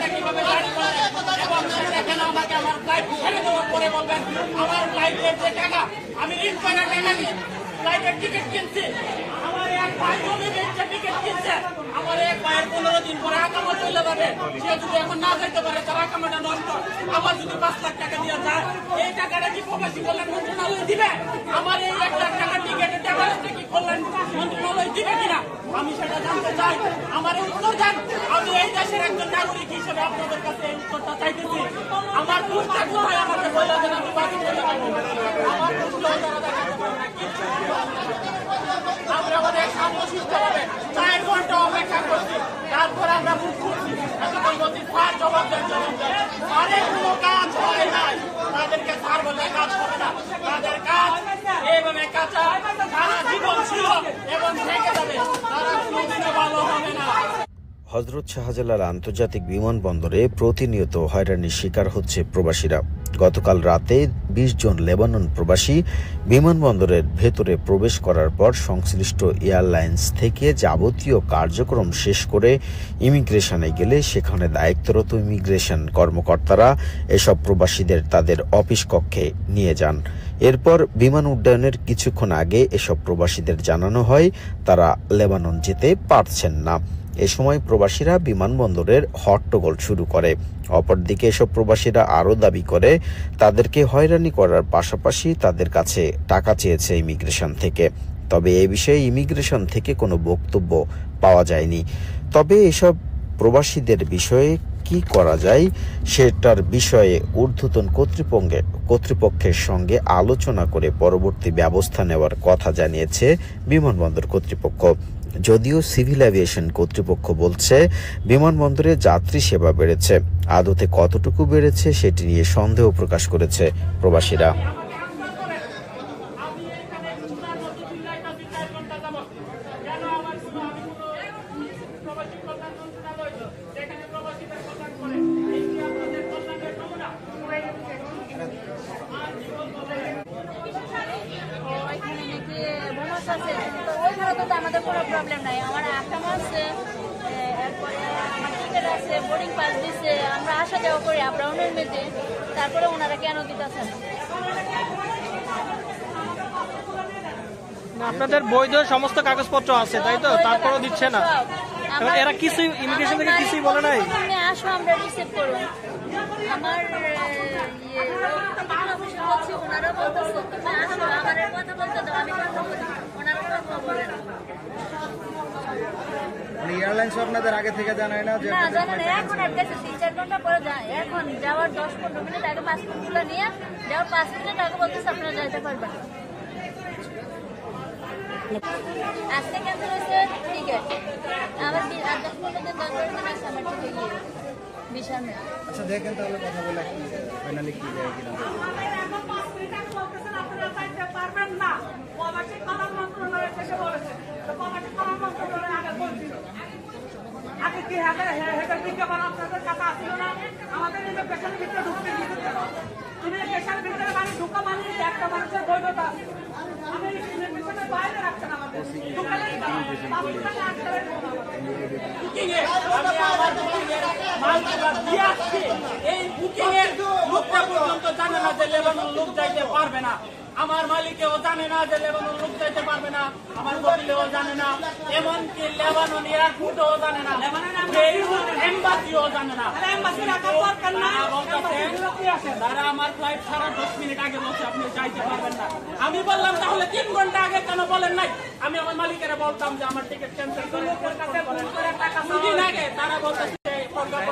টাকাটা কিভাবে গাড়ি করে এবং সেখানে আমাকে আমার ফ্লাইট ছেড়ে দেওয়ার পরে বলবেন আমার ফ্লাইটের যে টাকা আমি ঋণ করে টাকা দিয়ে ফ্লাইটের টিকিট কিনছি, আমার এক ভাই জমি বেচছে টিকিট কিনছে, আমার এক ভাইয়ের 15 দিন পরে আকামা চলে যাবে, সে যদি এখন না যেতে পারে তার আকামাটা নষ্ট, আবার যদি 5 লাখ টাকা দিয়ে যায় এই টাকাটা কি প্রবাসী কল্যাণ মন্ত্রণালয় দিবে? আমার এই 1 লাখ টাকা টিকিটের টাকাটা কি কল্যাণ মন্ত্রণালয় দিবে কিনা আমি সেটা জানতে চাই। আমার উত্তর দেন। আমি এই দেশের একজন নাগরিক হিসেবে আপনাদের কাছে এই উত্তরটা চাইতেছি। আমার দোষ থাকলে হয় আমাকে বলে দেন, আমি বাকি চলে যাবো। আমার দোষ আমরা অনেক শান্তশিষ্ট হবে 4 ঘন্টা অপেক্ষা করছি, তারপর আমরা মুখ করছি জবাব দেন জবাব দেন। আরে কোনো কাজ হয় নাই, তাদেরকে সার বলে কাজ হবে না, তাদের কাজ এইভাবে কাঁচা সারা জীবন ছিল এবং থেকে যাবে, তারা কোনোদিনও ভালো হবে না। হযরত শাহজালাল আন্তর্জাতিক বিমানবন্দরে প্রতিনিয়ত হয়রানির শিকার হচ্ছে প্রবাসীরা। গতকাল রাতে 20 জন লেবানন প্রবাসী বিমানবন্দরের ভেতরে প্রবেশ করার পর সংশ্লিষ্ট এয়ারলাইন্স থেকে যাবতীয় কার্যক্রম শেষ করে ইমিগ্রেশনে গেলে সেখানে দায়িত্বরত ইমিগ্রেশন কর্মকর্তারা এসব প্রবাসীদের তাদের অফিস কক্ষে নিয়ে যান। এরপর বিমান উড্ডয়নের কিছুক্ষণ আগে এসব প্রবাসীদের জানানো হয় তারা লেবানন যেতে পারছেন না। এ সময় প্রবাসীরা বিমানবন্দরের হট্টগোল শুরু করে। অপরদিকে এসব প্রবাসীরা আরও দাবি করে তাদেরকে হয়রানি করার পাশাপাশি তাদের কাছে টাকা চেয়েছে ইমিগ্রেশন থেকে। তবে এ বিষয়ে ইমিগ্রেশন থেকে কোনো বক্তব্য পাওয়া যায়নি। তবে এসব প্রবাসীদের বিষয়ে কি করা যায় সেটার বিষয়ে ঊর্ধ্বতন কর্তৃপক্ষের সঙ্গে আলোচনা করে পরবর্তী ব্যবস্থা নেওয়ার কথা জানিয়েছে বিমানবন্দর কর্তৃপক্ষ। যদিও সিভিল এভিয়েশন কর্তৃপক্ষ বলছে বিমানবন্দরে যাত্রী সেবা বেড়েছে, আদতে কতটুকু বেড়েছে সেটি নিয়ে সন্দেহ প্রকাশ করেছে প্রবাসীরা। আমাদের কোনো প্রবলেম নাই, আমার আকাম আছে, এরপরে আমার টিকিট আছে, বোর্ডিং পাস দিচ্ছে, আমরা আসা যাওয়া করি আমরা অনুমতি, তারপরে ওনারা কেন দিতেছেন? আপনাদের বৈধ সমস্ত কাগজপত্র আছে তাই তো, তারপরও দিচ্ছে না? এরা কিছু ইমিগ্রেশন থেকে কিছুই বলে নাই? আসো আমরা রিসিভ করুন। আমার ওনারা বলতেছে তুমি আসো, আমার কথা বলতে দাও, আমি কথা বলি, ওনারা কথা বলে না। এয়ারলাইন্স আপনাদের আগে থেকে জানায় না? না জানা না, এখন আসছে 3-4 ঘন্টা পরে যায়। এখন যাওয়ার 10-15 মিনিট আগে পাসপোর্টগুলো নিয়ে যাওয়ার 5 মিনিট আগে বলতেছে আপনারা যাইতে পারবেন। আজকে ক্যান্সেল হয়েছে টিকিট, আবার 10-15 দিন 10 দিন আছে আমার টিকিট গিয়ে বিশাল। আচ্ছা দেখেন তাহলে কথা বলে ফাইনালি কি যায় কিনা। পারবেন না, প্রবাসী কল্যাণ মন্ত্রণালয় থেকে বলেছে, তো প্রবাসী কল্যাণ মন্ত্রণালয় আগে বলছিল আগে কি হেডের বিজ্ঞাপন আপনাদের কাছে আসছিল না? আমাদের ইমিগ্রেশনের ভিতরে ঢুকতে দিতে ইমিগ্রেশনের ভিতরে মানে ঢুকা মানে একটা মানুষের বৈধতা, আমি ইমিগ্রেশনের বাইরে রাখছেন আমাদের এই বুকিং এর লোকটা পর্যন্ত জানে না যে লেবানন লোক যাইতে পারবে না, আমার মালিকেও জানে না যে লেবানন লোক যাইতে পারবে না, আমার কপিলেও জানে না, এমনকি লেবানন এয়ারপোর্টও জানে না, এম্বাসিও জানে না। তারা আমার ফ্লাইট ছাড়া 10 মিনিট আগে বলছে আপনি যাইতে পারবেন না। আমি বললাম তাহলে 3 ঘন্টা আগে কেন বলেন নাই? আমি আমার মালিকেরা বলতাম যে আমার টিকিট ক্যান্সেল করে, তারা বলতেছে